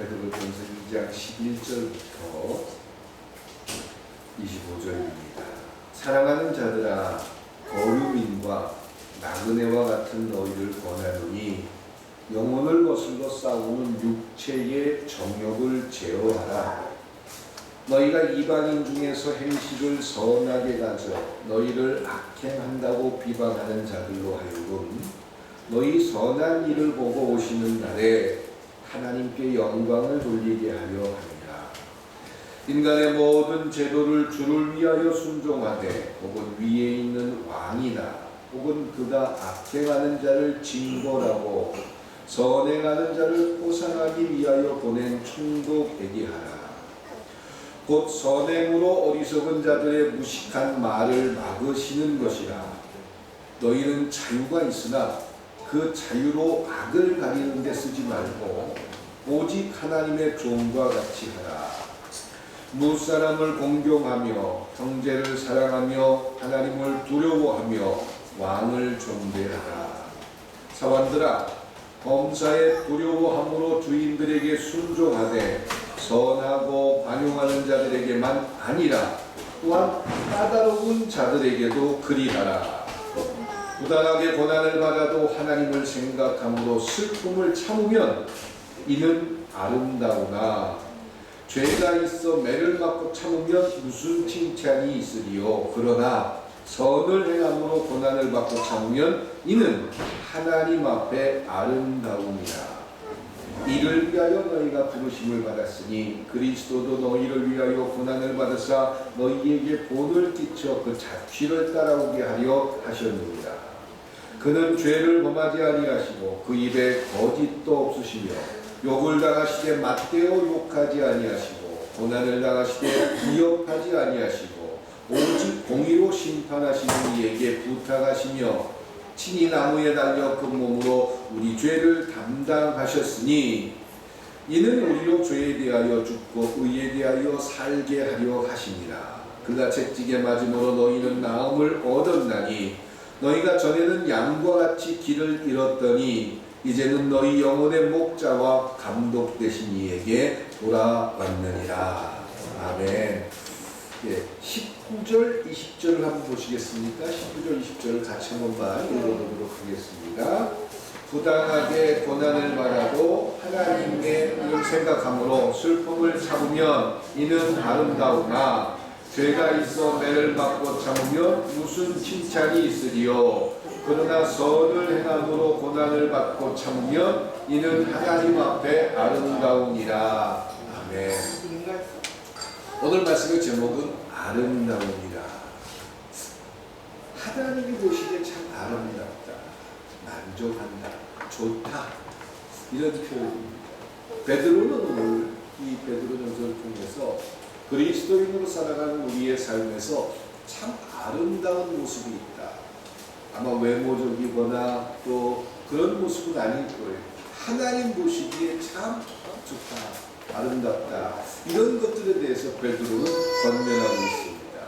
베드로전서 2장 11절부터 25절입니다. 사랑하는 자들아, 거류민과 나그네와 같은 너희를 권하노니 영혼을 거슬러 싸우는 육체의 정욕을 제어하라. 너희가 이방인 중에서 행실을 선하게 가져 너희를 악행한다고 비방하는 자들로 하여금 너희 선한 일을 보고 오시는 날에 하나님께 영광을 돌리게 하려 합니다. 인간의 모든 제도를 주를 위하여 순종하되 혹은 위에 있는 왕이나 혹은 그가 악행하는 자를 징벌하고 선행하는 자를 보상하기 위하여 보낸 총독에게 하라. 곧 선행으로 어리석은 자들의 무식한 말을 막으시는 것이라. 너희는 자유가 있으나 그 자유로 악을 가리는 데 쓰지 말고 오직 하나님의 종과 같이 하라. 무사람을 공경하며 형제를 사랑하며 하나님을 두려워하며 왕을 존대하라. 사관들아, 범사에 두려워함으로 주인들에게 순종하되 선하고 반용하는 자들에게만 아니라 또한 까다로운 자들에게도 그리하라. 부당하게 고난을 받아도 하나님을 생각함으로 슬픔을 참으면 이는 아름다우나 죄가 있어 매를 맞고 참으면 무슨 칭찬이 있으리요. 그러나 선을 행함으로 고난을 받고 참으면 이는 하나님 앞에 아름다움이라. 이를 위하여 너희가 부르심을 받았으니 그리스도도 너희를 위하여 고난을 받으사 너희에게 본을 끼쳐 그 자취를 따라오게 하려 하셨느니라. 그는 죄를 범하지 아니하시고 그 입에 거짓도 없으시며 욕을 당하시되 맞대어 욕하지 아니하시고 고난을 당하시되 위협하지 아니하시고 오직 공의로 심판하시는 이에게 부탁하시며 친히 나무에 달려 그 몸으로 우리 죄를 담당하셨으니 이는 우리로 죄에 대하여 죽고 의에 대하여 살게 하려 하심이라. 그가 채찍에 맞음으로 너희는 나음을 얻었나니 너희가 전에는 양과 같이 길을 잃었더니 이제는 너희 영혼의 목자와 감독 되신 이에게 돌아왔느니라. 아멘. 19절, 20절을 한번 보시겠습니까? 19절, 20절을 같이 한번 읽어보도록 하겠습니다. 부당하게 고난을 받아도 하나님의 일을 생각함으로 슬픔을 참으면 이는 아름다우나 죄가 있어 매를 맞고 참으면 무슨 칭찬이 있으리요. 그러나 선을 행함으로 고난을 받고 참으면 이는 하나님 앞에 아름다우니라. 아멘. 오늘 말씀의 제목은 아름다움이라. 하나님이 보시기에 참 아름답다, 만족한다, 좋다, 이런 표현입니다. 베드로는 오늘 이 베드로전서를 통해서 그리스도인으로 살아가는 우리의 삶에서 참 아름다운 모습이 있다. 아마 외모적이거나 또 그런 모습은 아닐 거예요. 하나님 보시기에 참 좋다, 아름답다, 이런 것들에 대해서 베드로는 권면하고 있습니다.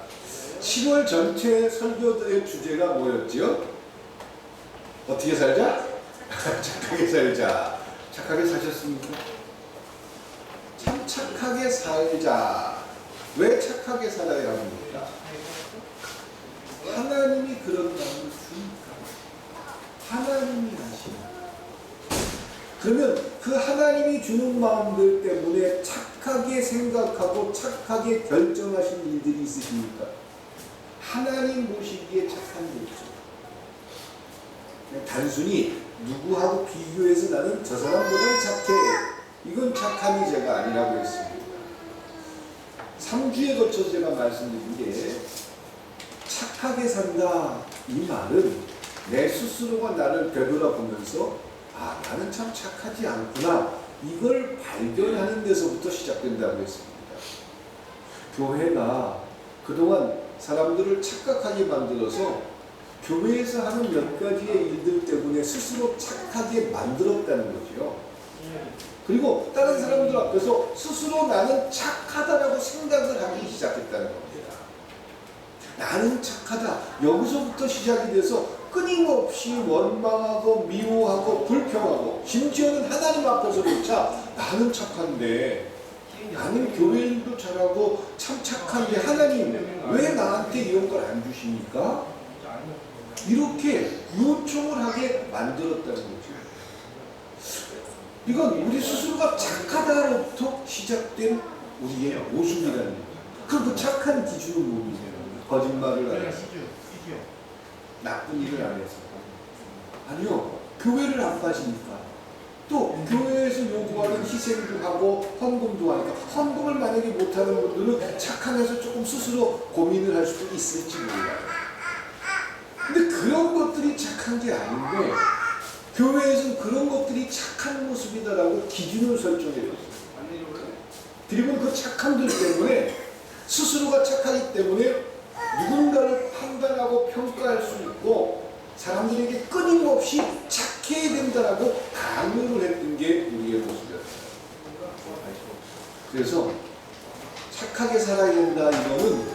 10월 전체 설교들의 주제가 뭐였죠? 어떻게 살자? 착하게 살자. 착하게 사셨습니까? 참 착하게 살자. 왜 착하게 살아야 합니까? 하나님이 그런 마음을 주니까. 하나님이 하시니까. 그러면 그 하나님이 주는 마음들 때문에 착하게 생각하고 착하게 결정하신 일들이 있으십니까? 하나님 보시기에 착한 일이죠. 단순히 누구하고 비교해서 나는 저 사람보다 착해, 이건 착함이 제가 아니라고 했습니다. 3주에 걸쳐서 제가 말씀드린 게 착하게 산다, 이 말은 내 스스로가 나를 되돌아보면서 아, 나는 참 착하지 않구나, 이걸 발견하는 데서부터 시작된다고 했습니다. 교회가 그동안 사람들을 착각하게 만들어서 교회에서 하는 몇 가지의 일들 때문에 스스로 착하게 만들었다는 거죠. 그리고 다른 사람들 앞에서 스스로 나는 착하다라고 생각을 하기 시작했다는 겁니다. 나는 착하다, 여기서부터 시작이 돼서 끊임없이 원망하고 미워하고 불평하고 심지어는 하나님 앞에서조차 나는 착한데 나는 교회 일도 잘하고 참 착한데 하나님 왜 나한테 이런 걸 안 주십니까? 이렇게 요청을 하게 만들었다는 거죠. 이건 우리 스스로가 착하다로부터 시작된 우리의 모습이라는 거예요. 그럼 그 착한 기준은 뭡니까? 거짓말을 안 해서, 나쁜 일을 안 해서, 아니요, 교회를 안 빠지니까, 또 교회에서 요구하는 희생도 하고 헌금도 하니까, 헌금을 만약에 못하는 분들은 착하면서 조금 스스로 고민을 할 수도 있을지 몰라요. 근데 그런 것들이 착한 게 아닌데 교회에서는 그런 것들이 착한 모습이다라고 기준을 설정해줬어요. 그리고 그 착함들 때문에 스스로가 착하기 때문에 누군가를 판단하고 평가할 수 있고 사람들에게 끊임없이 착해야 된다라고 강요를 했던 게 우리의 모습이었어요. 그래서 착하게 살아야 된다 이거는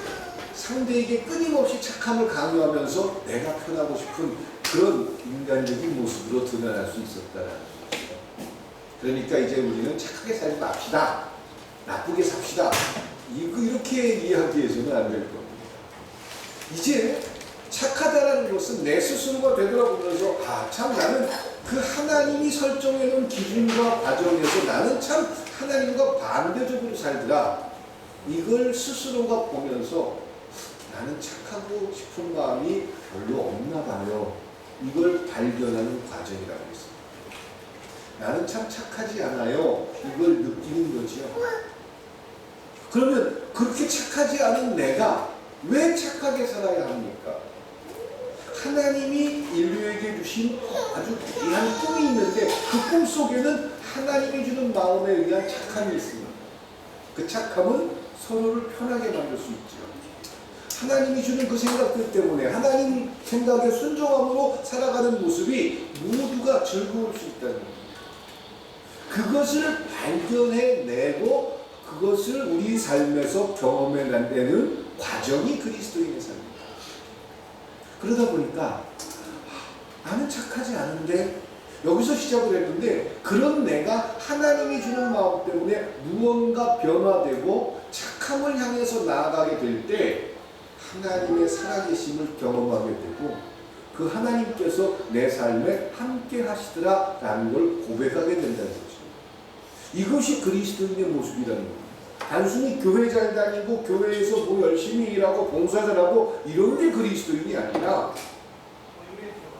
상대에게 끊임없이 착함을 강요하면서 내가 편하고 싶은 그런 인간적인 모습으로 드러날 수 있었다라는 거죠. 그러니까 이제 우리는 착하게 살지 맙시다. 나쁘게 삽시다. 이렇게 이야기해서는 안 될 겁니다. 이제 착하다라는 것은 내 스스로가 되돌아보면서 참 나는 그 하나님이 설정해 놓은 기준과 과정에서 나는 참 하나님과 반대적으로 살더라. 이걸 스스로가 보면서 나는 착하고 싶은 마음이 별로 없나 봐요. 이걸 발견하는 과정이라고 했습니다. 나는 참 착하지 않아요. 이걸 느끼는 거죠. 그러면 그렇게 착하지 않은 내가 왜 착하게 살아야 합니까? 하나님이 인류에게 주신 아주 귀한 꿈이 있는데 그 꿈 속에는 하나님이 주는 마음에 의한 착함이 있습니다. 그 착함은 서로를 편하게 만들 수 있죠. 하나님이 주는 그 생각들 때문에 하나님 생각에 순종함으로 살아가는 모습이 모두가 즐거울 수 있다는 겁니다. 그것을 발견해내고 그것을 우리 삶에서 경험해내는 과정이 그리스도인의 삶입니다. 그러다 보니까 나는 착하지 않은데 여기서 시작을 했는데 그런 내가 하나님이 주는 마음 때문에 무언가 변화되고 착함을 향해서 나아가게 될 때 하나님의 살아계심을 경험하게 되고 그 하나님께서 내 삶에 함께 하시더라라는 걸 고백하게 된다는 거죠. 이것이 그리스도인의 모습이라는 겁니다. 단순히 교회 잘 다니고 교회에서 뭐 열심히 일하고 봉사 잘하고 이런 게 그리스도인이 아니라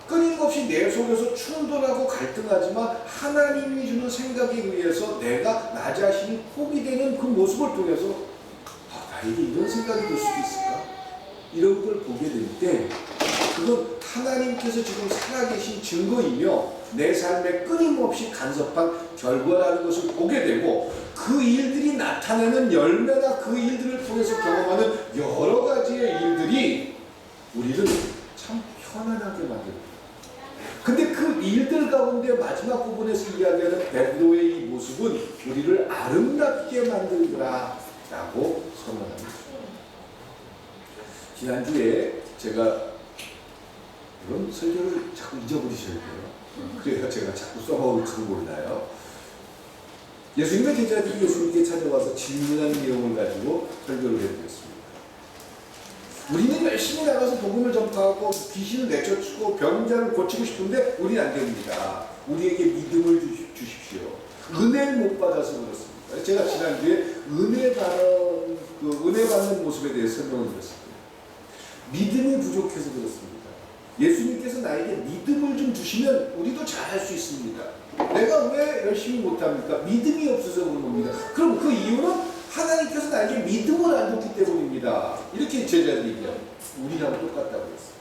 끊임없이 내 속에서 충돌하고 갈등하지만 하나님이 주는 생각에 의해서 내가 나 자신이 포기되는 그 모습을 통해서 나에게 이런 생각이 들 수도 있을까? 이런 걸 보게 될 때 그건 하나님께서 지금 살아계신 증거이며 내 삶에 끊임없이 간섭한 결과라는 것을 보게 되고 그 일들이 나타내는 열매나 그 일들을 통해서 경험하는 여러 가지의 일들이 우리를 참 편안하게 만듭니다. 근데 그 일들 가운데 마지막 부분에서 이야기하는 베드로의 이 모습은 우리를 아름답게 만들더라 라고 선언합니다. 지난주에 제가 이런 설교를 자꾸 잊어버리셔야 돼요. 그래서 제가 자꾸 써먹을지도 몰라요. 예수님의 제자들이 예수님께 찾아와서 질문한 내용을 가지고 설교를 해드렸습니다. 우리는 열심히 나가서 복음을 전파하고 귀신을 내쫓고 병자를 고치고 싶은데 우리는 안 됩니다. 우리에게 믿음을 주십시오. 은혜를 못 받아서 그렇습니다. 제가 지난주에 은혜 받는 모습에 대해서 설명을 드렸습니다. 믿음이 부족해서 그렇습니다. 예수님께서 나에게 믿음을 좀 주시면 우리도 잘할 수 있습니다. 내가 왜 열심히 못합니까? 믿음이 없어서 그런 겁니다. 그럼 그 이유는 하나님께서 나에게 믿음을 안 줬기 때문입니다. 이렇게 제자들이 얘기합니다. 우리랑 똑같다고 했어요.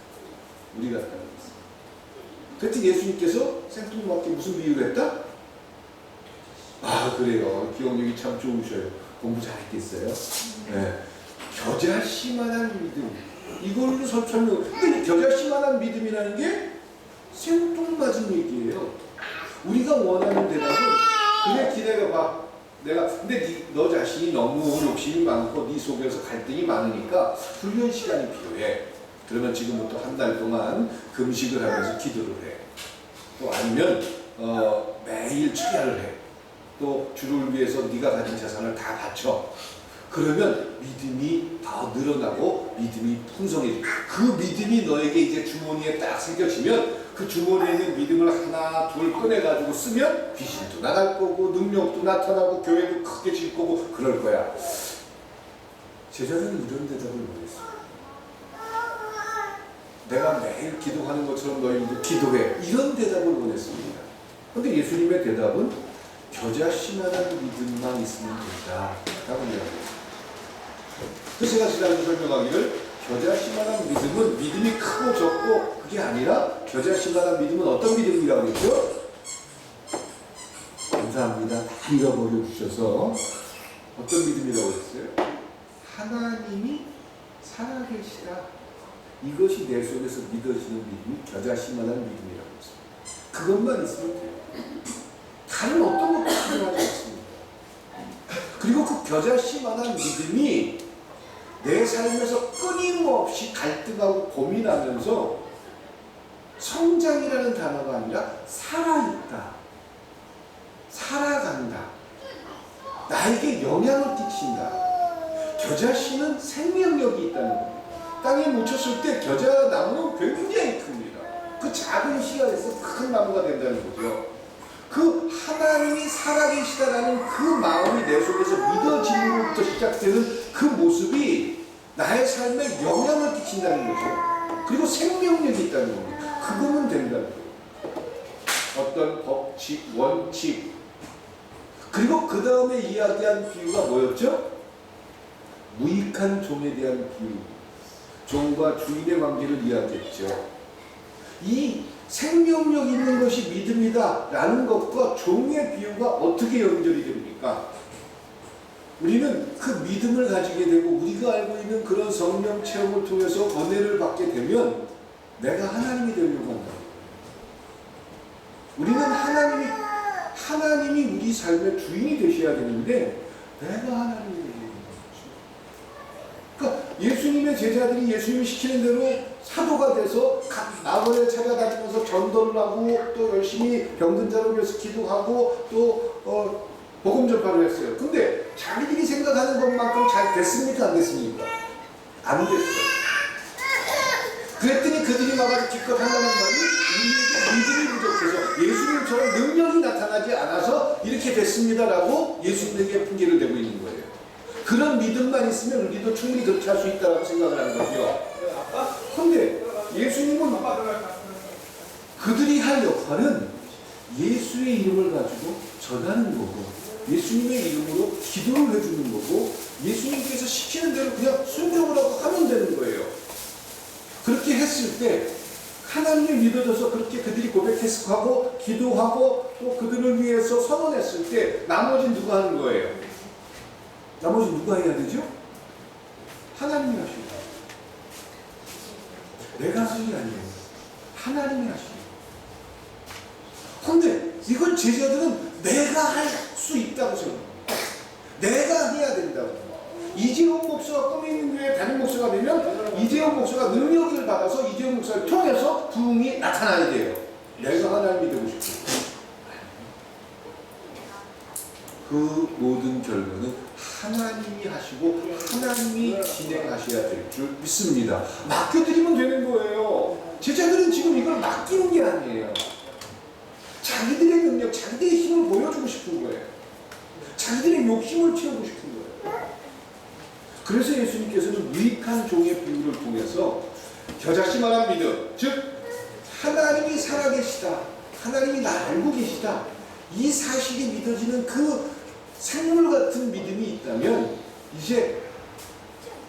우리 같다고 했어요. 그때 예수님께서 생뚱맞게 무슨 비유를 했다? 그래요. 기억력이 참 좋으셔요. 공부 잘했겠어요? 네. 겨자씨만한 믿음. 이걸로 설명. 근데 겨자씨만한 믿음이라는 게 생뚱맞은 얘기예요. 우리가 원하는 대답은 그래 기다려봐. 근데 너 자신이 너무 욕심이 많고 네 속에서 갈등이 많으니까 훈련 시간이 필요해. 그러면 지금부터 한 달 동안 금식을 하면서 기도를 해. 또 아니면 매일 축야를 해. 또 주를 위해서 네가 가진 재산을 다 바쳐. 그러면 믿음이 더 늘어나고 믿음이 풍성해지고, 그 믿음이 너에게 이제 주머니에 딱 새겨지면 그 주머니에 있는 믿음을 하나 둘 꺼내가지고 쓰면 귀신도 나갈 거고 능력도 나타나고 교회도 크게 질 거고 그럴 거야. 제자들은 이런 대답을 못했어요. 내가 매일 기도하는 것처럼 너희도 기도해, 이런 대답을 원했습니다. 그런데 예수님의 대답은 겨자씨만한 믿음만 있으면 된다 라고 이야기했어요. 그래서 제가 지난주 설명하기를, 겨자씨만한 믿음은 믿음이 크고 적고 그게 아니라 겨자씨만한 믿음은 어떤 믿음이라고 했죠? 감사합니다. 다 잃어버려 주셔서 어떤 믿음이라고 했어요? 하나님이 살아계시다. 이것이 내 속에서 믿어지는 믿음이 겨자씨만한 믿음이라고 했습니다. 그것만 있으면 돼요. 다른 어떤 것도 필요하지 않습니다. 그리고 그 겨자씨만한 믿음이 내 삶에서 끊임없이 갈등하고 고민하면서 성장이라는 단어가 아니라 살아있다, 살아간다, 나에게 영향을 끼친다. 겨자씨는 생명력이 있다는 겁니다. 땅에 묻혔을 때 겨자나무는 굉장히 큽니다. 그 작은 씨앗에서 큰 나무가 된다는 거죠. 그 하나님이 살아계시다라는 그 마음이 내 속에서 믿어지는 것부터 시작되는 그 모습이 나의 삶에 영향을 끼친다는 거죠. 그리고 생명력이 있다는 겁니다. 그거면 된다는 거예요. 어떤 법칙, 원칙, 그리고 그 다음에 이야기한 비유가 뭐였죠? 무익한 종에 대한 비유, 종과 주인의 관계를 이야기했죠. 이 생명력 있는 것이 믿음이다 라는 것과 종의 비유가 어떻게 연결이 됩니까? 우리는 그 믿음을 가지게 되고 우리가 알고 있는 그런 성령 체험을 통해서 은혜를 받게 되면 내가 하나님이 되려고 한다. 우리는 하나님이 우리 삶의 주인이 되셔야 되는데 내가 하나님이 되려고 한다. 그러니까 예수님의 제자들이 예수님이 시키는 대로 사도가 돼서 각 마을에 찾아다니면서 전도를 하고 또 열심히 병든 자를 위해서 기도하고 또 복음 전파를 했어요. 근데 자기들이 생각하는 것만큼 잘 됐습니까? 안 됐습니까? 안 됐어요. 그랬더니 그들이 막아서 기껏 한다는 말이 믿음이 부족해서 예수님처럼 능력이 나타나지 않아서 이렇게 됐습니다라고 예수님에게 핑계를 대고 있는 거예요. 그런 믿음만 있으면 우리도 충분히 그렇게 할 수 있다고 생각을 하는 거죠. 그런데 예수님은 그들이 할 역할은 예수의 이름을 가지고 전하는 거고 예수님의 이름으로 기도를 해주는 거고 예수님께서 시키는 대로 그냥 순종을 하고 하면 되는 거예요. 그렇게 했을 때 하나님을 믿어져서 그렇게 그들이 고백했고 기도하고 또 그들을 위해서 선언했을 때 나머지는 누가 하는 거예요? 나머지 누가 해야 되죠? 하나님이 하시고 내가 하는 게 아니에요. 하나님이 하시고. 그런데 이건 제자들은 내가 할 수 있다고 생각합니다. 내가 해야 된다고. 이재용 목사가 꾸미는 교회 담임 목사가 되면 이재용 목사가 능력을 받아서 이재용 목사를 통해서 부흥이 나타나야 돼요. 내가 하나님이 되고 싶어요. 그 모든 결과는 하나님이 하시고 하나님이 진행하셔야 될 줄 믿습니다. 맡겨드리면 되는 거예요. 제자들은 지금 이걸 맡기는 게 아니에요. 자기들의 능력, 자기들의 힘을 보여주고 싶은 거예요. 자기들의 욕심을 채우고 싶은 거예요. 그래서 예수님께서는 유익한 종의 비유를 통해서 겨자씨만한 믿음, 즉 하나님이 살아계시다, 하나님이 나 알고 계시다, 이 사실이 믿어지는 그 생물 같은 믿음이 있다면 이제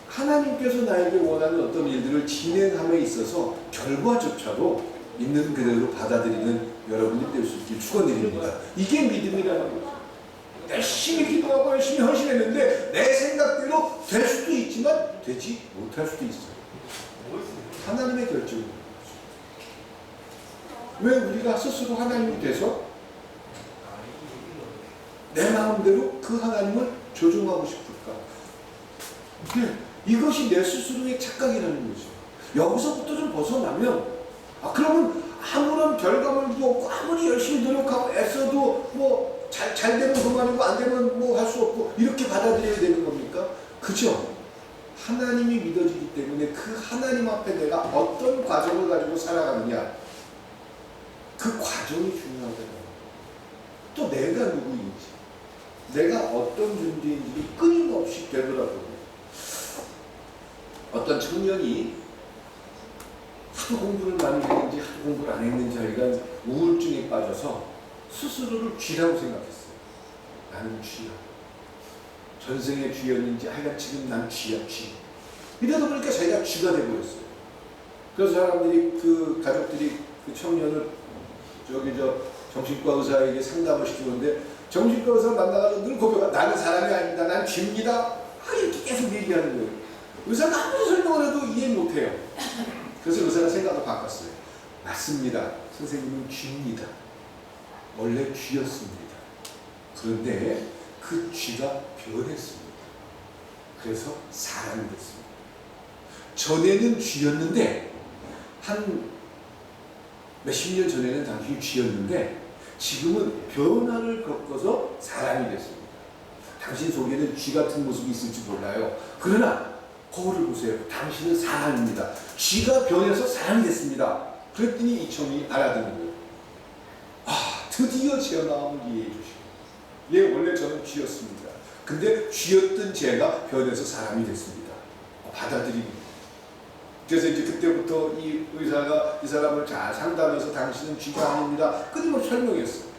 하나님께서 나에게 원하는 어떤 일들을 진행함에 있어서 결과조차도 있는 그대로 받아들이는 여러분이 될 수 있길 축원드립니다. 이게 믿음이라는 거죠. 열심히 기도하고 열심히 헌신했는데 내 생각대로 될 수도 있지만 되지 못할 수도 있어요. 하나님의 결정입니다. 왜 우리가 스스로 하나님이 돼서 내 마음대로 그 하나님을 조종하고 싶을까? 이것이 내 스스로의 착각이라는 거죠. 여기서부터 좀 벗어나면 그러면 아무런 결과물도 없고 아무리 열심히 노력하고 애써도 뭐 잘 되면 그만이고 안 되면 뭐 할 수 없고 이렇게 받아들여야 되는 겁니까? 그죠? 하나님이 믿어지기 때문에 그 하나님 앞에 내가 어떤 과정을 가지고 살아가느냐, 그 과정이 중요하잖아요. 또 내가 누구인지, 내가 어떤 존재인지를 끊임없이 되돌아보고, 어떤 청년이 하도 공부를 많이 했는지 하도 공부를 안 했는지 하여간 우울증에 빠져서 스스로를 쥐라고 생각했어요. 나는 쥐야. 전생에 쥐였는지 하여간 지금 난 쥐야, 쥐. 이러다 보니까 자기가 쥐가 되어버렸어요. 그래서 사람들이, 그 가족들이 그 청년을 정신과 의사에게 상담을 시키는데, 정신과 의사 만나가지고 늘 고백하, 나는 사람이 아닙니다. 난 쥐입니다. 이렇게 계속 얘기하는 거예요. 의사가 아무리 설명을 해도 이해 못해요. 그래서 의사가 생각을 바꿨어요. 맞습니다. 선생님은 쥐입니다. 원래 쥐였습니다. 그런데 그 쥐가 변했습니다. 그래서 사람이 됐습니다. 전에는 쥐였는데, 한 몇십 년 전에는 당신이 쥐였는데 지금은 변화를 겪어서 사람이 됐습니다. 당신 속에는 쥐 같은 모습이 있을지 몰라요. 그러나 거울을 보세요. 당신은 사람입니다. 쥐가 변해서 사람이 됐습니다. 그랬더니 이 청이 알아듣는 거예요. 드디어 제 마음을 이해해 주시고, 예, 원래 저는 쥐였습니다. 근데 쥐였던 제가 변해서 사람이 됐습니다. 받아들입니다. 그래서 이제 그때부터 이 의사가 이 사람을 잘 상담해서 당신은 쥐가 아닙니다. 끊임없이 설명했어요.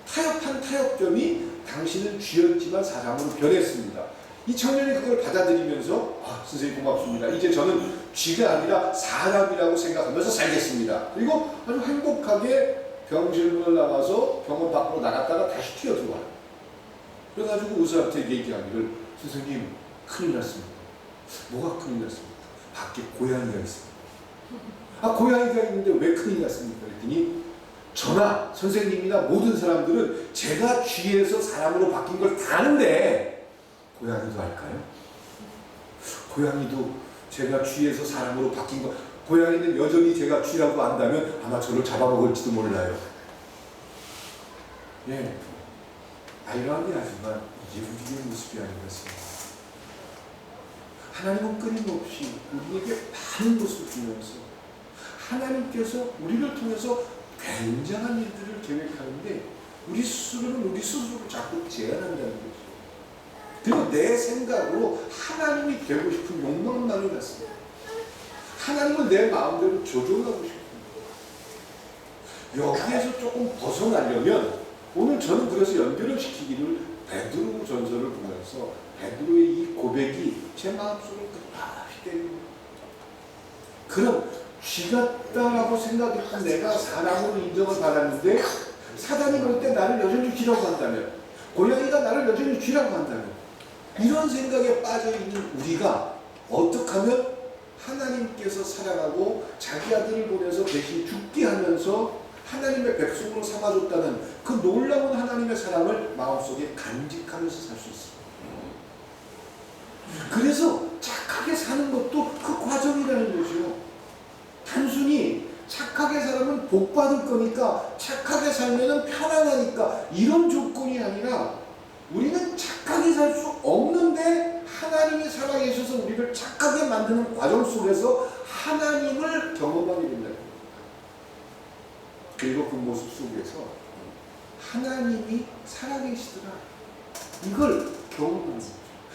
타협한 타협점이 당신은 쥐였지만 사람으로 변했습니다. 이 청년이 그걸 받아들이면서 선생님 고맙습니다. 이제 저는 쥐가 아니라 사람이라고 생각하면서 살겠습니다. 그리고 아주 행복하게 병실문을 나와서 병원 밖으로 나갔다가 다시 튀어들어와요. 그래가지고 의사한테 얘기하기를, 선생님 큰일 났습니다. 뭐가 큰일 났습니까? 밖에 고양이가 있습니다. 고양이가 있는데 왜 큰일 났습니까? 그랬더니 저나 선생님이나 모든 사람들은 제가 쥐에서 사람으로 바뀐 걸 다 아는데 고양이도 알까요? 고양이도 제가 쥐에서 사람으로 바뀐 거, 고양이는 여전히 제가 쥐라고 안다면 아마 저를 잡아먹을지도 몰라요. 예, 아이러니하지만 이게 우리의 모습이 아니겠습니까? 하나님은 끊임없이 우리에게 많은 것을 주면서 하나님께서 우리를 통해서 굉장한 일들을 계획하는데 우리 스스로는 우리 스스로를 자꾸 제한한다는 거죠. 그리고 내 생각으로 하나님이 되고 싶은 욕망만을 갖습니다. 하나님은 내 마음대로 조종하고 싶습니다. 여기에서 조금 벗어나려면 오늘 저는 그래서 연결을 시키기를 베드로 전서를 보면서 베드로의 이 고백이 제 마음속을 끝없이 때립니다. 그럼 쥐 같다라고 생각했던 내가 사람으로 인정을 받았는데 사단이 그럴 때 나를 여전히 쥐라고 한다면, 고양이가 나를 여전히 쥐라고 한다면, 이런 생각에 빠져있는 우리가 어떻게 하면 하나님께서 사랑하고 자기 아들을 보내서 대신 죽게 하면서 하나님의 백성으로 삼아줬다는 그 놀라운 하나님의 사랑을 마음속에 간직하면서 살 수 있습니다. 그래서 착하게 사는 것도 그 과정이라는 거죠. 단순히 착하게 살면 복 받을 거니까, 착하게 살면 편안하니까 이런 조건이 아니라 우리는 착하게 살 수 없는데 하나님이 살아계셔서 우리를 착하게 만드는 과정 속에서 하나님을 경험하게 된다. 그리고 그 모습 속에서 하나님이 살아계시더라, 이걸 경험하는 거죠.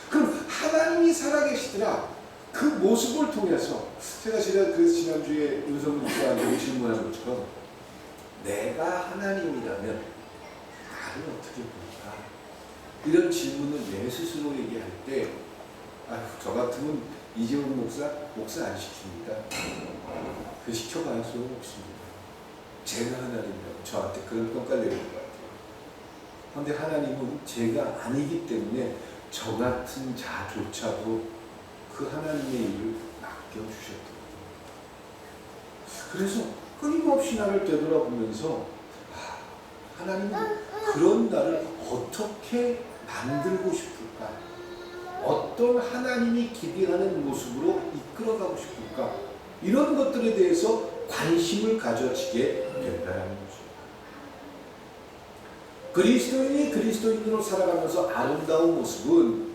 그럼 하나님이 살아계시더라, 그 모습을 통해서 제가 지난주에 윤성문 목사님께 질문한 것처럼 내가 하나님이라면 나를 어떻게 볼까? 이런 질문을 내 스스로에게 할 때 저 같으면 이재훈 목사 안 시킵니다. 그 시켜봐야 소용없습니다. 제가 하나님이라고 저한테 그런 평가를 내릴 것 같아요. 그런데 하나님은 제가 아니기 때문에 저 같은 자조차도 그 하나님의 일을 맡겨주셨거든요. 그래서 끊임없이 나를 되돌아보면서 하나님은 그런 나를 어떻게 만들고 싶을까? 어떤 하나님이 기대하는 모습으로 이끌어가고 싶을까? 이런 것들에 대해서 관심을 가져지게 된다는 거죠. 그리스도인이 그리스도인으로 살아가면서 아름다운 모습은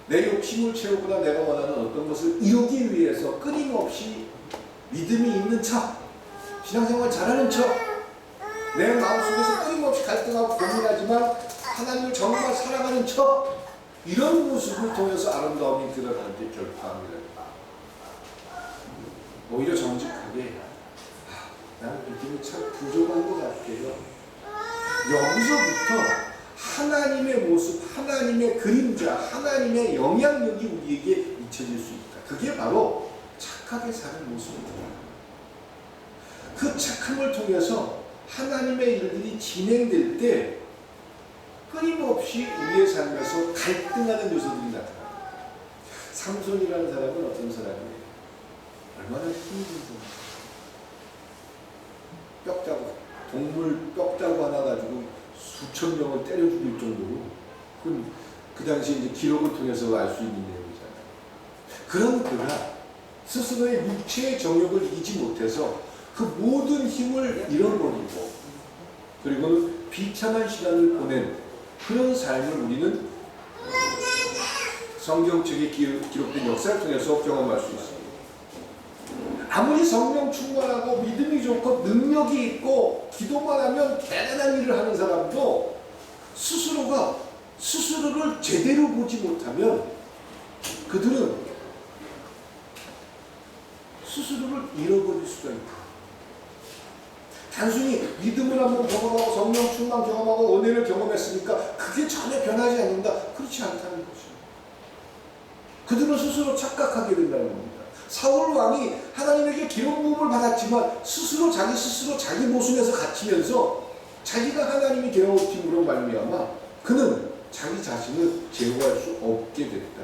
내 욕심을 채우거나 내가 원하는 어떤 것을 이루기 위해서 끊임없이 믿음이 있는 척, 신앙생활 잘하는 척, 내 마음속에서 끊임없이 갈등하고 고민하지만 하나님을 정말 사랑하는 척, 이런 모습을 통해서 아름다움이 드러나는 게 결코 아니라 오히려 정직하게 나는 믿음이 참 부족한 것 같아요. 여기서부터 하나님의 모습, 하나님의 그림자, 하나님의 영향력이 우리에게 미쳐질 수 있다. 그게 바로 착하게 사는 모습입니다. 그 착함을 통해서 하나님의 일들이 진행될 때 끊임없이 우리의 삶에서 갈등하는 요소들이 나타납니다. 삼손이라는 사람은 어떤 사람이에요? 얼마나 힘든 사람이에요. 뼈자국, 동물 뼈자국 하나 가지고 수천 명을 때려 죽일 정도로 그 당시 이제 기록을 통해서 알 수 있는 내용이잖아요. 그런 그가 스스로의 육체의 정욕을 이기지 못해서 그 모든 힘을 잃어버리고 그리고는 비참한 시간을 보낸 그런 삶을 우리는 성경책에 기록된 역사를 통해서 경험할 수 있습니다. 아무리 성령 충만하고 믿음이 좋고 능력이 있고 기도만 하면 대단한 일을 하는 사람도 스스로를 제대로 보지 못하면 그들은 스스로를 잃어버릴 수가 있다. 단순히 믿음을 한번 경험하고 성령 충만 경험하고 은혜를 경험했으니까 그게 전혀 변하지 않는다. 그렇지 않다는 거죠. 그들은 스스로 착각하게 된다는 겁니다. 사울 왕이 하나님에게 기름 부음을 받았지만 자기 모순에서 갇히면서 자기가 하나님이 되어오심으로 말미암아 그는 자기 자신을 제어할 수 없게 됐다.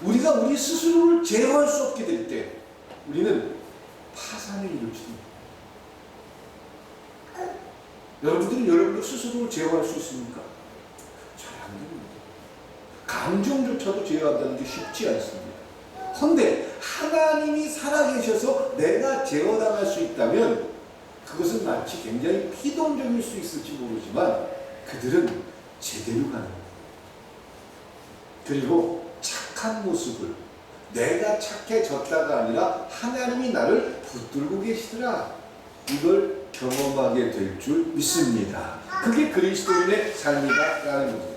우리가 우리 스스로를 제어할 수 없게 될 때 우리는 파산을 이룰지도. 여러분들은 여러분들 스스로를 제어할 수 있습니까? 잘 안 됩니다. 감정조차도 제어한다는 게 쉽지 않습니다. 그런데 하나님이 살아계셔서 내가 제어당할 수 있다면 그것은 마치 굉장히 피동적일 수 있을지 모르지만 그들은 제대로 가는 거예요. 그리고 착한 모습을 내가 착해졌다가 아니라 하나님이 나를 붙들고 계시더라. 이걸 경험하게 될 줄 믿습니다. 그게 그리스도인의 삶이다라는 겁니다.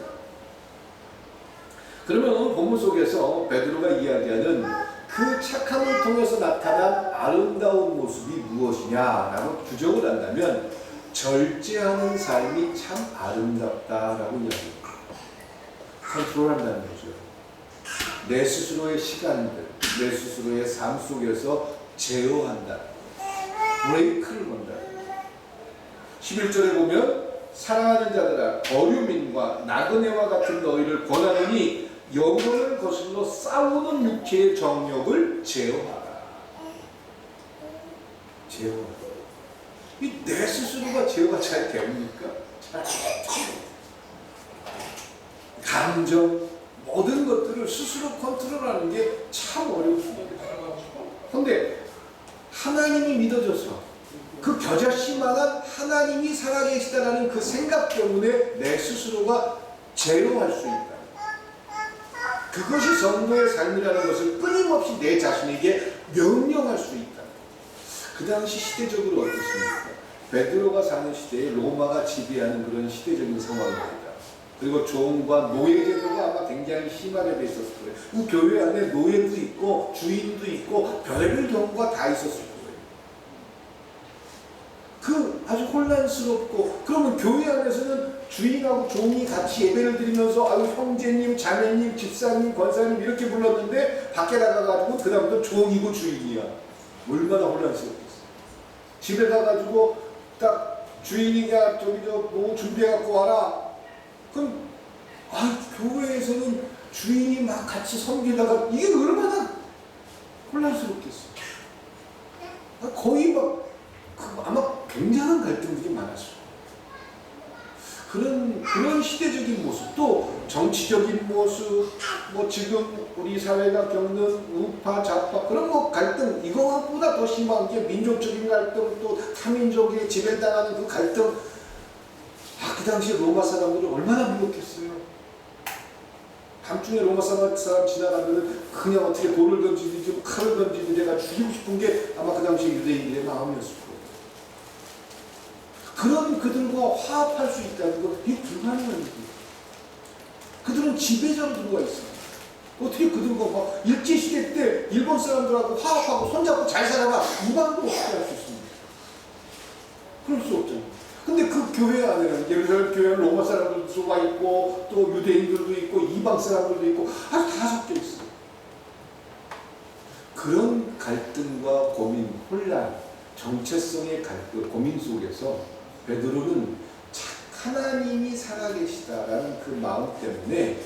그러면 본문 속에서 베드로가 이야기하는 그 착함을 통해서 나타난 아름다운 모습이 무엇이냐라고 규정을 한다면 절제하는 삶이 참 아름답다라고 이야기합니다. 컨트롤한다는 거죠. 내 스스로의 시간들, 내 스스로의 삶 속에서 제어한다. 브레이크를 건다. 11절에 보면 사랑하는 자들아 거류민과 나그네와 같은 너희를 권하노니 영혼을 거슬러 싸우는 육체의 정욕을 제어하라. 제어하라. 내 스스로가 제어가 잘 됩니까? 잘 감정 모든 것들을 스스로 컨트롤하는 게 참 어렵습니다. 그런데 하나님이 믿어져서 그 겨자씨만한 하나님이 살아계시다라는 그 생각 때문에 내 스스로가 제어할 수 있다. 그것이 성도의 삶이라는 것을 끊임없이 내 자신에게 명령할 수 있다. 그 당시 시대적으로 어떻습니까? 베드로가 사는 시대에 로마가 지배하는 그런 시대적인 상황입니다. 그리고 종과 노예 제도가 아마 굉장히 심하게 돼 있었을 거예요. 그 교회 안에 노예도 있고 주인도 있고 별의별 경우가 다 있었을 거예요. 그 아주 혼란스럽고 그러면 교회 안에서는 주인하고 종이 같이 예배를 드리면서 아유 형제님, 자매님, 집사님, 권사님 이렇게 불렀는데 밖에 나가가지고 그 다음부터 종이고 주인이야. 얼마나 혼란스럽겠어. 집에 가가지고 딱 주인이가 저기 뭐 준비해갖고 와라. 그럼 교회에서는 주인이 막 같이 섬기다가 이게 얼마나 혼란스럽겠어. 거의 막 아마 굉장한 갈등들이 많았어요. 그런 시대적인 모습, 또 정치적인 모습, 뭐 지금 우리 사회가 겪는 우파, 좌파 그런 뭐 갈등, 이거보다 더 심한 게 민족적인 갈등, 또 타민족에 지배당하는 그 갈등. 그 당시에 로마 사람들은 얼마나 무력했어요. 밤중에 로마 사람 지나가면 그냥 어떻게 돌을 던지든지 칼을 던지든지 내가 죽이고 싶은 게 아마 그 당시 유대인들의 마음이었을 거예요. 그런 그들과 화합할 수 있다는 거, 이게 불가능한 일이에요. 그들은 지배자로 들어와 있어요. 어떻게 그들과 막 일제시대 때 일본 사람들하고 화합하고 손잡고 잘 살아가, 이방도 어떻게 할 수 있습니까? 그럴 수 없잖아요. 근데 그 교회 안에는 예루살렘 교회는 로마 사람들도 와 있고 또 유대인들도 있고 이방 사람들도 있고 아주 다 섞여 있어요. 그런 갈등과 고민, 혼란, 정체성의 갈등, 고민 속에서 베드로는 하나님이 살아계시다라는 그 마음 때문에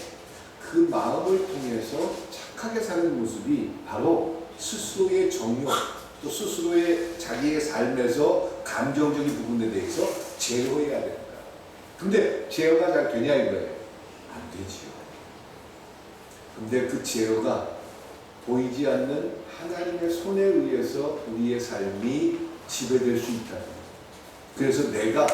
그 마음을 통해서 착하게 사는 모습이 바로 스스로의 정욕, 또 스스로의 자기의 삶에서 감정적인 부분에 대해서 제어해야 된다. 근데 제어가 잘 되냐 이거예요? 안 되지요. 근데 그 제어가 보이지 않는 하나님의 손에 의해서 우리의 삶이 지배될 수 있다. 그래서 내가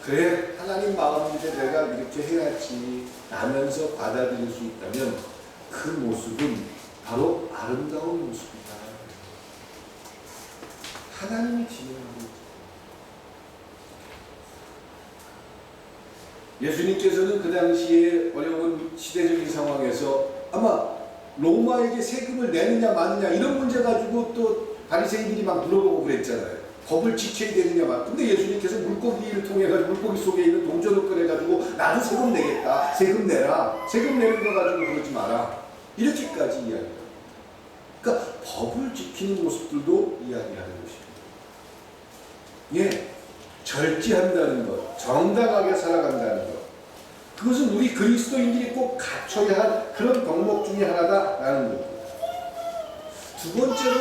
그래 하나님 마음인데 내가 이렇게 해야지 라면서 받아들일 수 있다면 그 모습은 바로 아름다운 모습이다. 하나님이 진행하고 있다. 예수님께서는 그 당시에 어려운 시대적인 상황에서 아마 로마에게 세금을 내느냐 마느냐 이런 문제 가지고 또 바리새인들이 막 물어보고 그랬잖아요. 법을 지켜야 되느냐 말. 근데 예수님께서 물고기를 통해 가지고 물고기 속에 있는 동전을 꺼내 가지고 나도 세금 내겠다. 세금 내라. 세금 내는 거 가지고 그러지 마라. 이렇게까지 이야기합니다. 그러니까 법을 지키는 모습들도 이야기하는 것입니다. 예, 절제한다는 것, 정당하게 살아간다는 것. 그것은 우리 그리스도인들이 꼭 갖춰야 할 그런 덕목 중에 하나다라는 겁니다. 두 번째로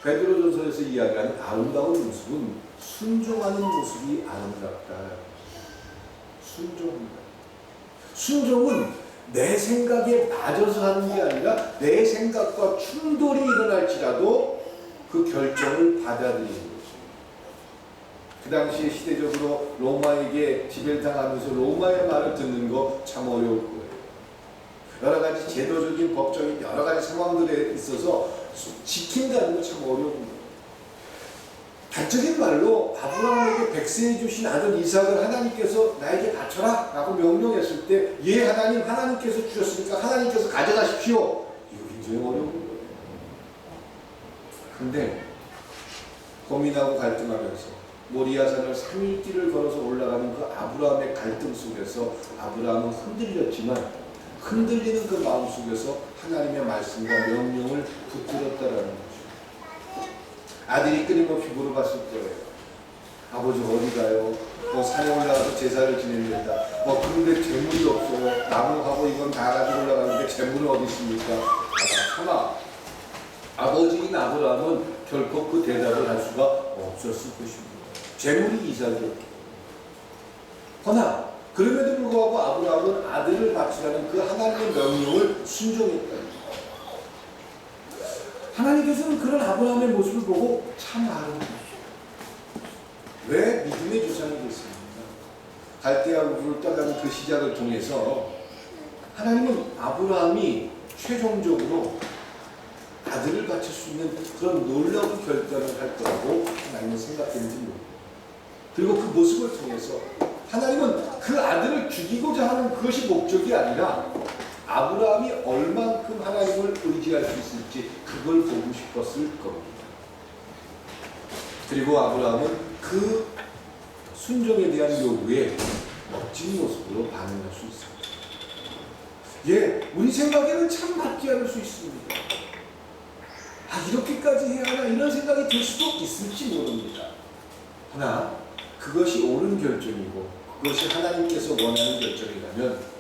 베드로전서에서 이야기하는 아름다운 모습은 순종하는 모습이 아름답다. 순종합니다. 순종은 내 생각에 맞아서 하는 게 아니라 내 생각과 충돌이 일어날지라도 그 결정을 받아들이는 거죠. 그 당시에 시대적으로 로마에게 지배당하면서 로마의 말을 듣는 거 참 어려울 거예요. 여러 가지 제도적인 법적인 여러 가지 상황들에 있어서 지킨다는 거 참 어려운 거예요. 단적인 말로 아브라함에게 백세해 주신 아들 이삭을 하나님께서 나에게 바쳐라 라고 명령했을 때 예 하나님, 하나님께서 주셨으니까 하나님께서 가져가십시오. 이거 굉장히 어려운 거예요. 근데 고민하고 갈등하면서 모리아산을 3일 길을 걸어서 올라가는 그 아브라함의 갈등 속에서 아브라함은 흔들렸지만 흔들리는 그 마음 속에서 하나님의 말씀과 명령을 붙들었다라는 거죠. 아들이 끊임없이 물어봤을 거예요. 아버지 어디 가요? 산에 올라가서 제사를 지냅니다. 그런데 재물이 없어요. 나무하고 이건 다 가지고 올라가는데 재물은 어디 있습니까? 하나 아버지인 아브라함은 결코 그 대답을 할 수가 없었을 것입니다. 재물이 이삭이었기. 허나 그럼에도 불구하고 아브라함은 아들을 바치라는 그 하나님의 명령을 순종했다. 하나님께서는 그런 아브라함의 모습을 보고 참 아름다우시다. 왜 믿음의 조상이 됐습니까? 갈대아 우르를 떠나는 그 시작을 통해서 하나님은 아브라함이 최종적으로 아들을 바칠 수 있는 그런 놀라운 결단을 할 거라고 하나님은 생각했는지 모릅니다. 그리고 그 모습을 통해서 하나님은 그 아들을 죽이고자 하는 그것이 목적이 아니라 아브라함이 얼만큼 하나님을 의지할 수 있을지 그걸 보고 싶었을 겁니다. 그리고 아브라함은 그 순종에 대한 요구에 멋진 모습으로 반응할 수 있습니다. 예, 우리 생각에는 참 맞지 않을 수 있습니다. 이렇게까지 해야 하나 이런 생각이 들 수도 있을지 모릅니다. 하나 그것이 옳은 결정이고 그것이 하나님께서 원하는 결정이라면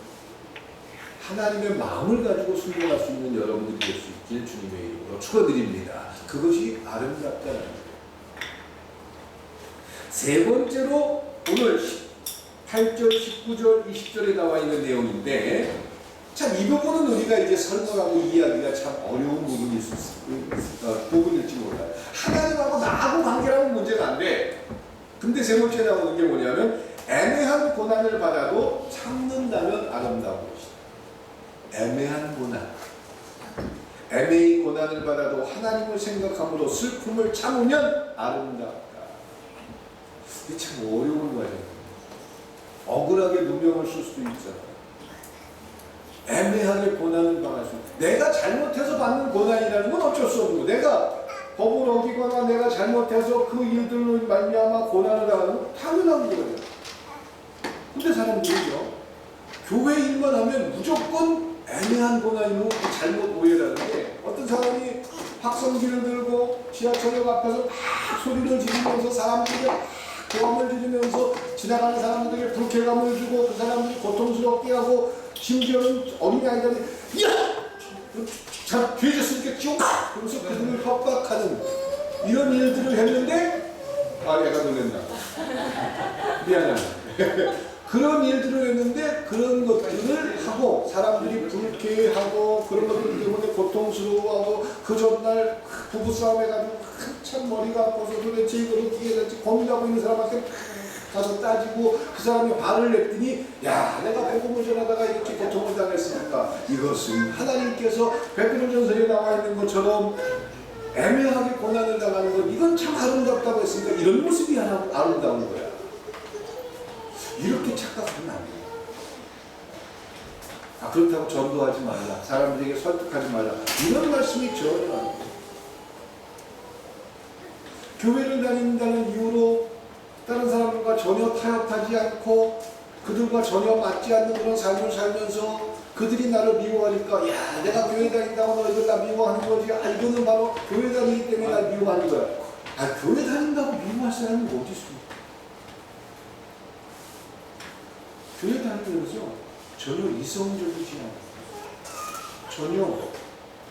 하나님의 마음을 가지고 순종할 수 있는 여러분들이 될 수 있길 주님의 이름으로 축원드립니다. 그것이 아름답다는 거예요. 세 번째로 오늘 8절, 19절, 20절에 나와 있는 내용인데 참 이 부분은 우리가 이제 설명하고 이해하기가 참 어려운 부분일지 몰라요. 하나님하고 나하고 관계라는 문제가 안 돼. 근데 세 번째 나오는 게 뭐냐면 애매한 고난을 받아도 참는다면 아름다운 것이다. 애매한 고난. 애매히 고난을 받아도 하나님을 생각함으로 슬픔을 참으면 아름답다. 이게 참 어려운 거예요. 억울하게 누명을 쓸 수도 있잖아. 애매하게 고난을 당할 수 있다. 내가 잘못해서 받는 고난이라는 건 어쩔 수 없는 거. 내가 법을 어기거나 내가 잘못해서 그 일들로 말미암아 고난을 당하는 건 당연한 거예요. 근데 사람들이죠. 교회 일만 하면 무조건 애매한 고난이고 잘못 오해라는 게 어떤 사람이 확성기를 들고 지하철역 앞에서 막 소리를 지르면서 사람들에게 막 고함을 지르면서 지나가는 사람들에게 불쾌감을 주고 그 사람들이 고통스럽게 하고 심지어는 어린아이들이 야! 참 죄졌으니까 지옥 가! 그러면서 그들을 협박하는 이런 일들을 했는데 얘가 놀랬나 미안하다 그런 일들을 했는데 그런 것들을 하고 사람들이 불쾌하고 그런 것들 때문에 고통스러워하고 그 전날 부부싸움 해가지고 한참 머리가 아파서 도대체 이걸 어떻게 해야 될지 고민하고 있는 사람한테 가서 따지고 그 사람이 화를 냈더니 야 내가 복음을 전하다가 이렇게 고통을 당했으니까 이것은 하나님께서 베드로전서에 나와 있는 것처럼 애매하게 고난을 당하는 것 이건 참 아름답다고 했으니까 이런 모습이 아름다운 거야. 이렇게 착각하면 안 돼요. 그렇다고 전도하지 말라. 사람들에게 설득하지 말라. 이런 말씀이 전혀 안 돼요. 교회를 다닌다는 이유로 다른 사람들과 전혀 타협하지 않고 그들과 전혀 맞지 않는 그런 삶을 살면서 그들이 나를 미워하니까 야 내가 교회 다닌다고 너희들 나 미워하는 거지. 이거는 바로 교회 다니기 때문에 나 미워하는 거야. 교회 다닌다고 미워할 사람이 어디 있습니까? 교회 다니면서 전혀 이성적이지 않고 전혀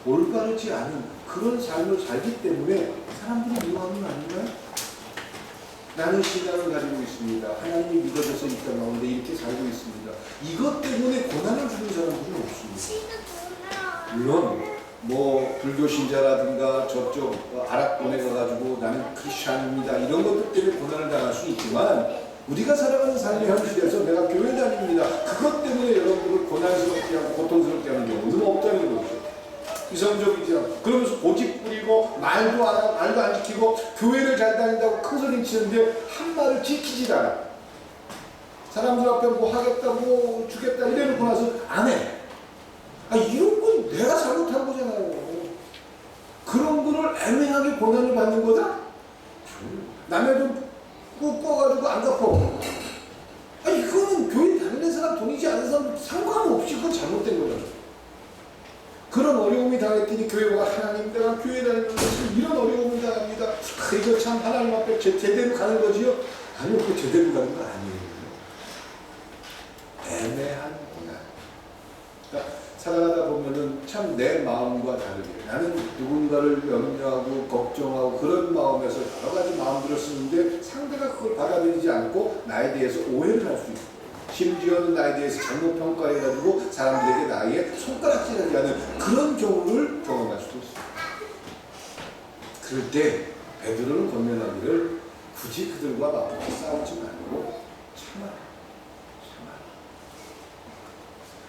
올바르지 않은 그런 삶을 살기 때문에 사람들이 미워하는 거 아닌가요? 나는 신앙을 가지고 있습니다. 하나님이 믿어져서 이 땅 가운데 이렇게 살고 있습니다. 이것 때문에 고난을 주는 사람들은 없습니다. 물론 뭐 불교 신자라든가 저쪽 아랍권에 가가지고 나는 크리스찬입니다. 이런 것들 때문에 고난을 당할 수 있지만 우리가 살아가는 삶의 현실에서 내가 교회 다닙니다. 그것 때문에 여러분들을 고난스럽게 하고 고통스럽게 하는 경우는 없다는 거죠. 이성적이지 않고 그러면서 고집 부리고 말도 안 하고 말도 안 지키고 교회를 잘 다닌다고 큰 소리 치는데 한 말을 지키지 않아. 사람들 앞에 뭐 하겠다 뭐 주겠다 이래놓고 나서 안 해. 이런 건 내가 잘못한 거잖아요. 그런 거를 애매하게 고난을 받는 거다? 남의 돈 꿔가지고 안 갚어. 이거는 교회 다니는 사람 돈이지 않은 사람 상관없이 그건 잘못된 거잖아. 그런 어려움이 당했더니 교회가 하나님 내가 교회 다니면서 이런 어려움을 당합니다. 이거 참 하나님 앞에 제대로 가는 거지요? 아니요, 그거 제대로 가는 거 아니에요. 애매한 고난. 그러니까 살아가다 보면은 참 내 마음과 다르게 나는 누군가를 염려하고 걱정하고 그런 마음에서 여러 가지 마음들을 쓰는데 상대가 그걸 받아들이지 않고 나에 대해서 오해를 할 수 있어요. 심지어는 나에 대해서 잘못 평가해가지고 사람들에게 나에게 손가락질하지 하는 그런 경우를 경험할 수도 있어요. 그럴 때 베드로는 권면하기를 굳이 그들과 맞붙어 싸우지 말고 참아라.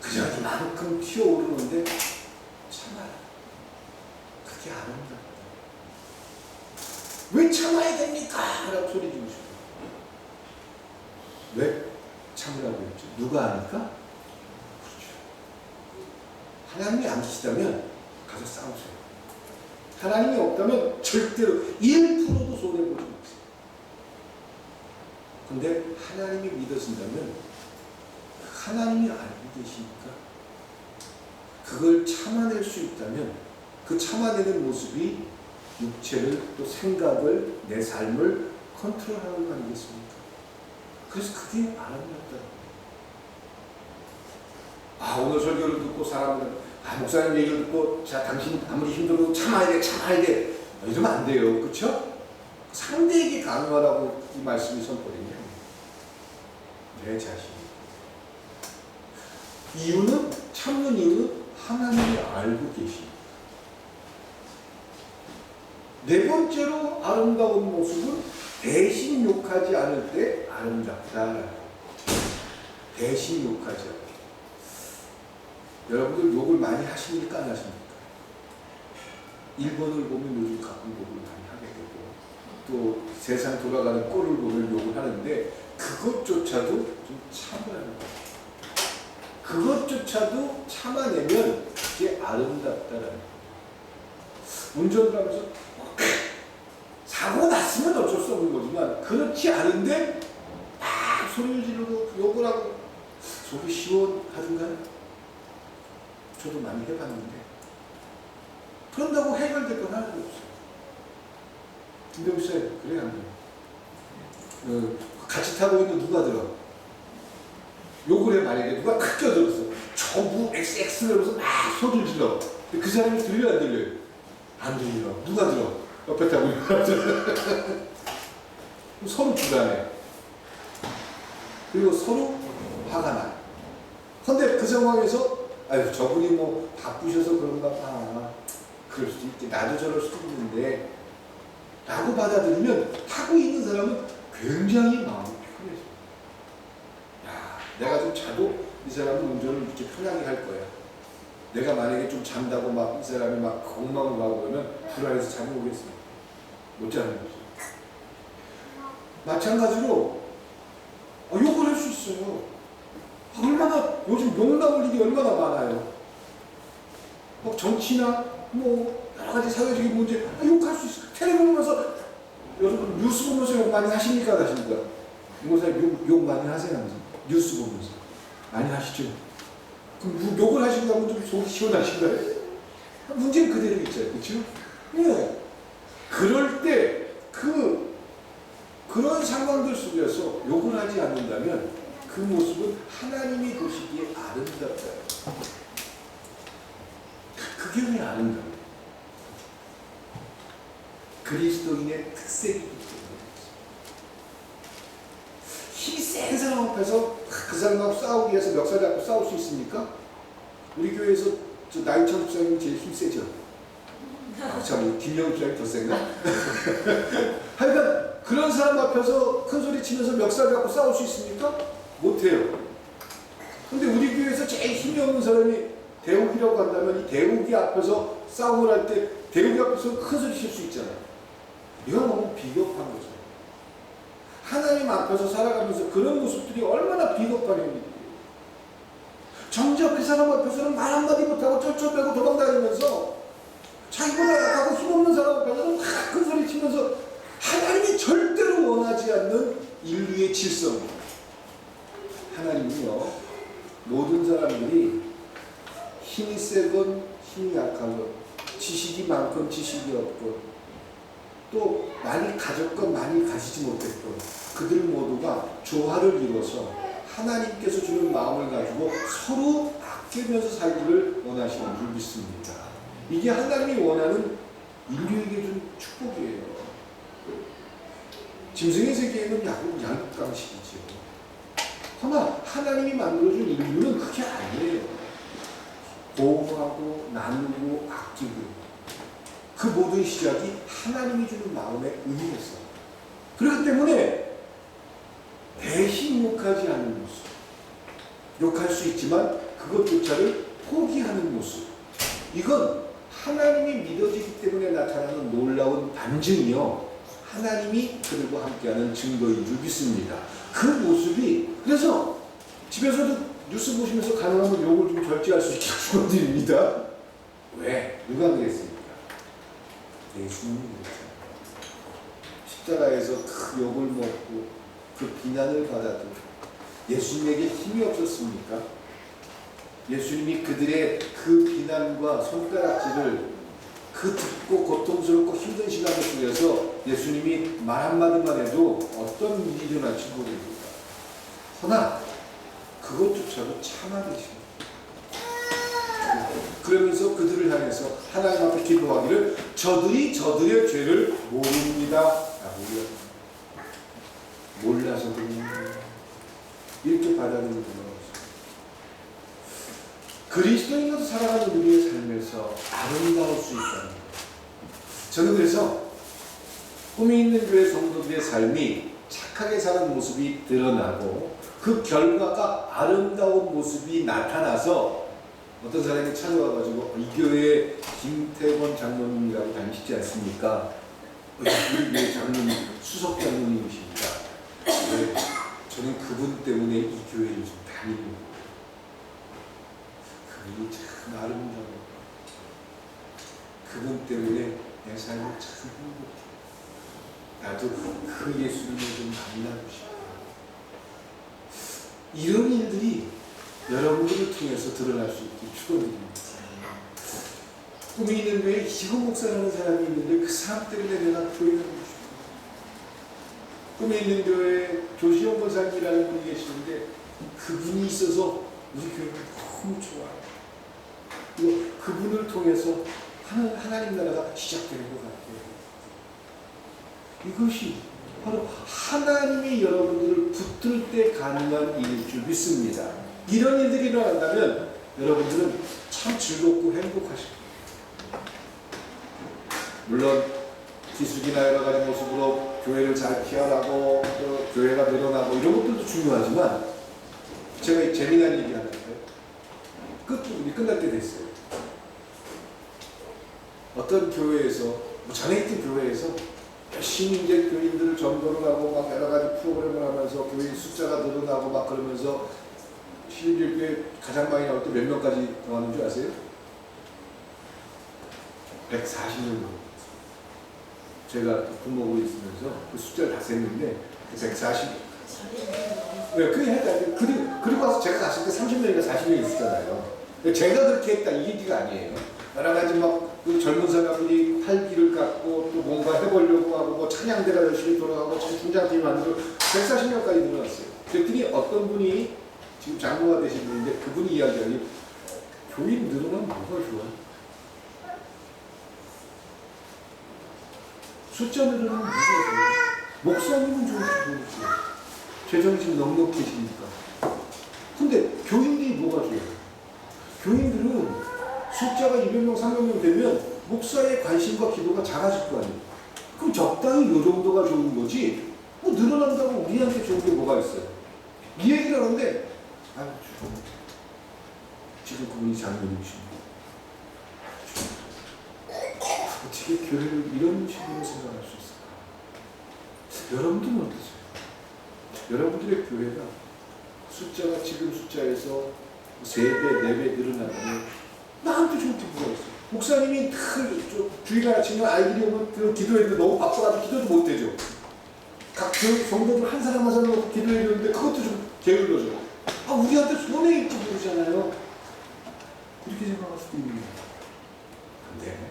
그냥 이만큼 튀어오르는데 참아라. 그게 아름답다. 왜 참아야 됩니까? 라고 소리 지르고 싶어요. 왜? 참으라고 했죠. 누가 하니까? 그렇죠. 하나님이 안 계시다면 가서 싸우세요. 하나님이 없다면 절대로 1%도 손해보지 마세요. 근데 하나님이 믿어진다면 하나님이 알고 계시니까 그걸 참아낼 수 있다면 그 참아내는 모습이 육체를 또 생각을 내 삶을 컨트롤하는 거 아니겠습니까? 그래서 그게 아름답다. 오늘 설교를 듣고 사람들은 목사님 얘기를 듣고 자 당신 아무리 힘들어도 참아야 돼 이러면 안 돼요. 그렇죠? 상대에게 강요하라고 이 말씀이 선포되냐. 내 자신. 이유는, 참는 이유는 하나님이 알고 계십니다. 네 번째로 아름다운 모습은 대신 욕하지 않을 때 아름답다. 대신 욕하지 않을 때. 여러분들 욕을 많이 하십니까? 안 하십니까? 일본을 보면 요즘 가끔 욕을 많이 하게 되고, 또 세상 돌아가는 꼴을 보면 욕을 하는데, 그것조차도 좀 참아야 합니다. 그것조차도 참아내면 그게 아름답다라는 거예요. 운전을 하면서 사고 났으면 어쩔 수 없는 거지만, 그렇지 않은데 막 소리를 지르고 욕을 하고 속이 시원하던가요? 저도 많이 해봤는데 그런다고 해결될 건 하나도 없어요. 김병수님, 그래 안 돼요. 같이 타고 있는 누가 들어? 욕을 해. 만약에 누가 크게 들었어. 저부 XX 이러면서 막 소리를 질러. 근데 그 사람이 들려요, 안 들려요? 안 들려. 누가 들어? 옆에 타고 있는 사람. 서로 불안해. 그리고 서로 화가 나. 근데 그 상황에서 아유, 저분이 뭐 바쁘셔서 그런가 봐. 그럴 수도 있지. 나도 저럴 수도 있는데 라고 받아들이면 타고 있는 사람은 굉장히 마음이 편해져. 야, 내가 좀 자도 이 사람은 운전을 이렇게 편하게 할 거야. 내가 만약에 좀 잔다고 막 이 사람이 막 공망을 하고 그러면 불안해서 잠이 오겠어. 못 자는 거지. 마찬가지로 욕을 할 수 있어요. 얼마나 요즘 욕 나올 일이 얼마나 많아요. 막 정치나 뭐 여러 가지 사회적인 문제 욕할 수 있어요. 텔레비전 보면서 여러분 뉴스 보면서 욕 많이 하십니까? 안 하십니까? 이모사님 욕 많이 하세요? 하면서 뉴스 보면서 많이 하시죠? 그럼 욕을 하신다면 좀 속이 시원하신가요? 문제는 그대로 있잖아요. 그렇죠? 네. 그럴 때 그런 상황들 속에서 욕을 하지 않는다면 그 모습은 하나님이 보시기에 아름답다. 그게 왜 아름다워요? 그리스도인의 특색이기 때문에. 힘이 센 사람 앞에서 그 사람하고 싸우기 위해서 멱살 잡고 싸울 수 있습니까? 우리 교회에서 저 나인천 목사님이 제일 힘 세죠? 참, 김영우 목사님이 더 센가? 하여간 그런 사람 앞에서 큰 소리 치면서 멱살 잡고 싸울 수 있습니까? 못해요. 근데 우리 교회에서 제일 힘이 없는 사람이 대옥이라고 한다면 이 대옥이 앞에서 싸움을 할 때 대옥이 앞에서 큰 소리 칠 수 있잖아요. 이건 너무 비겁한 거죠. 하나님 앞에서 살아가면서 그런 모습들이 얼마나 비겁한 일이에요. 정작 그 사람 앞에서는 말 한마디 못하고 쩔쩔매고 도망다니면서 자기보다 약하고 힘없는 사람 앞에서는 큰 소리 치면서 하나님이 절대로 원하지 않는 인류의 질서입니다. 하나님은요, 모든 사람들이 힘이 세건 힘이 약하건 지식이 많건 지식이 없건 또 많이 가졌건 많이 가지지 못했건 그들 모두가 조화를 이루어서 하나님께서 주는 마음을 가지고 서로 아끼면서 살기를 원하시는 줄 믿습니다. 이게 하나님이 원하는 인류에게 준 축복이에요. 짐승의 세계에는 양육강식이죠. 그러나 하나님이 만들어준 인류는 그게 아니에요. 보호하고 나누고 아끼고 그 모든 시작이 하나님이 주는 마음에 의해서. 그렇기 때문에 대신 욕하지 않는 모습, 욕할 수 있지만 그것조차를 포기하는 모습, 이건 하나님이 믿어지기 때문에 나타나는 놀라운 반증이요, 하나님이 그들과 함께하는 증거인 줄 믿습니다. 그 모습이, 그래서 집에서도 뉴스 보시면서 가능하면 욕을 좀 절제할 수 있게 축원드립니다. 왜? 누가 그랬습니까? 예수님이 그랬잖아요. 십자가에서 그 욕을 먹고 그 비난을 받아도 예수님에게 힘이 없었습니까? 예수님이 그들의 그 비난과 손가락질을 그 듣고 고통스럽고 힘든 시간 속에서 예수님이 말 한마디만 해도 어떤 일이 일어날지 모릅니다. 그러나 그것조차도 참아내십니다. 그러면서 그들을 향해서 하나님 앞에 기도하기를 저들이 저들의 죄를 모릅니다. 라고 몰라서 그런 거예요. 이렇게 받아들이는 거죠. 그리스도인으로 살아가는 우리의 삶에서 아름다울 수 있다는 거예요. 저는 그래서 꿈이 있는 교회 성도들의 삶이 착하게 사는 모습이 드러나고 그 결과가 아름다운 모습이 나타나서 어떤 사람이 찾아와가지고 이 교회에 김태권 장로님이라고 다니시지 않습니까? 우리 교회 장로님, 수석 장로님이십니다. 네, 저는 그분 때문에 이 교회를 좀 다니는 거예요. 그분이 참 아름다워요. 그분 때문에 내 삶이 참 행복해요. 나도 그 예수님을 좀 만나고 싶어요. 이런 일들이 여러분들을 통해서 드러날 수 있게 축원드립니다. 꿈이 있는 교회에 이기훈 목사라는 사람이 있는데 그 사람 때문에 내가 교회를 가고 싶어요. 꿈이 있는 교회에 조시영 권사님이라는 분이 계시는데 그분이 있어서 우리 교회가 너무 좋아요. 그리고 그분을 통해서 하나님 나라가 시작되는 것 같아요. 이것이 바로 하나님이 여러분들을 붙들 때 가능한 일일 줄 믿습니다. 이런 일들이 일어난다면 여러분들은 참 즐겁고 행복하실 거예요. 물론 기숙이나 여러 가지 모습으로 교회를 잘 피하라고 또 교회가 늘어나고 이런 것들도 중요하지만 제가 재미난 얘기 하나 할까요? 끝부분이 끝날 때 됐어요. 어떤 교회에서 전에 있던 교회에서 열심히 이제 교인들을 전도를 하고 막 여러 가지 프로그램을 하면서 교인 숫자가 늘어나고 막 그러면서 신일교회 가장 많이 나올 때 몇 명까지 나왔는 줄 아세요? 140명. 제가 부모고 있으면서 그 숫자를 다 셌는데 140. 네, 그게 했다. 그리고 와서 제가 갔을 때 30명인가 40명이 있었잖아요. 제가 그렇게 했다 이 얘기가 아니에요. 여러 가지 막 그 젊은 사람들이 활기를 갖고 또 뭔가 해보려고 하고 뭐 찬양대가 열심히 돌아가고 충장팀이 만들고 140명까지 늘어났어요. 그랬더니 어떤 분이 지금 장로가 되신 분인데 그분이 이야기하니 교인 늘어나면 뭐가 좋아? 숫자 늘어나면 뭐가 좋아? 목사님은 좋을지 재정이 지금 넉넉해지니까. 근데 교인들이 뭐가 좋아요? 교인들은 숫자가 200명, 300명 되면 목사의 관심과 기도가 작아질 거 아니에요. 그럼 적당히 이 정도가 좋은 거지 뭐 늘어난다고 우리한테 좋은 게 뭐가 있어요? 이 얘기를 하는데 아유 지금 그분이 장로님이십니다. 어떻게 교회를 이런 식으로 생각할 수 있을까? 여러분들은 어떠세요? 여러분들의 교회가 숫자가 지금 숫자에서 3배, 4배 늘어나면 나한테 좋은 기부가 있어요. 목사님이 주일날 아침에 아이들이 오면 그 기도했는데 너무 바빠가지고 기도도 못되죠. 각 성도들 한 사람 한 사람 놓고 기도해주는데 그것도 좀 게을러져. 아, 우리한테 손해일지 모르잖아요. 그렇게 생각할 수도 있는 거예요. 근데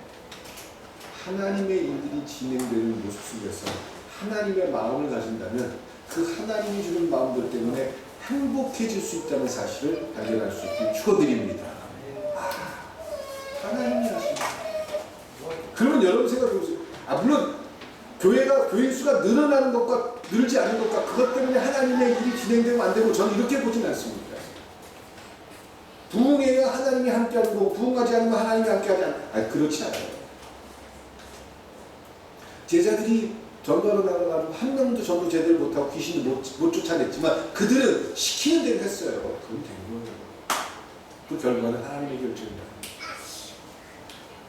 하나님의 일들이 진행되는 모습 속에서 하나님의 마음을 가진다면 그 하나님이 주는 마음들 때문에 행복해질 수 있다는 사실을 발견할 수 있게 축원드립니다. 하나님이 하십니다. 그러면 여러분 생각해보세요. 물론 교회가 교인 수가 늘어나는 것과 늘지 않는 것과 그것 때문에 하나님의 일이 진행되면 안 되고 저는 이렇게 보진 않습니다. 부흥해야 하나님이 함께하는 거고 부흥하지 않으면 하나님이 함께하지 않아요. 그렇지 않아요. 제자들이 전도하러 나가가지고 한 명도 전도 제대로 못하고 귀신을 못 쫓아냈지만 그들은 시키는 대로 했어요. 그건 된 거예요. 그 결과는 하나님의 결정입니다.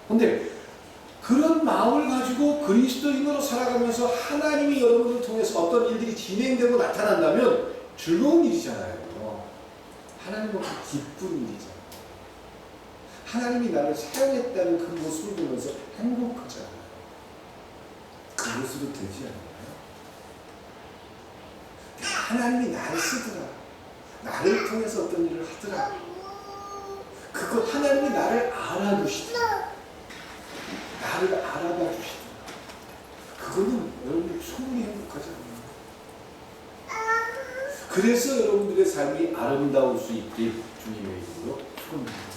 근데 그런 마음을 가지고 그리스도인으로 살아가면서 하나님이 여러분을 통해서 어떤 일들이 진행되고 나타난다면 즐거운 일이잖아요. 하나님과 기쁜 일이잖아요. 하나님이 나를 사용했다는 그 모습을 보면서 행복하잖아요. 그것으로 되지 않나요? 하나님이 나를 쓰더라. 나를 통해서 어떤 일을 하더라. 그거 하나님이 나를 알아주시더라. 나를 알아봐 주시더라. 그거는 여러분이 충분히 행복하지 않나요? 그래서 여러분들의 삶이 아름다울 수 있게 주님의 이름으로 축원드립니다.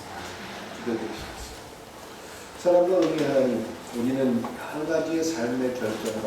기도드리겠습니다. 사랑과 은혜 하나님, 우리는 여러 가지의 삶의 결정을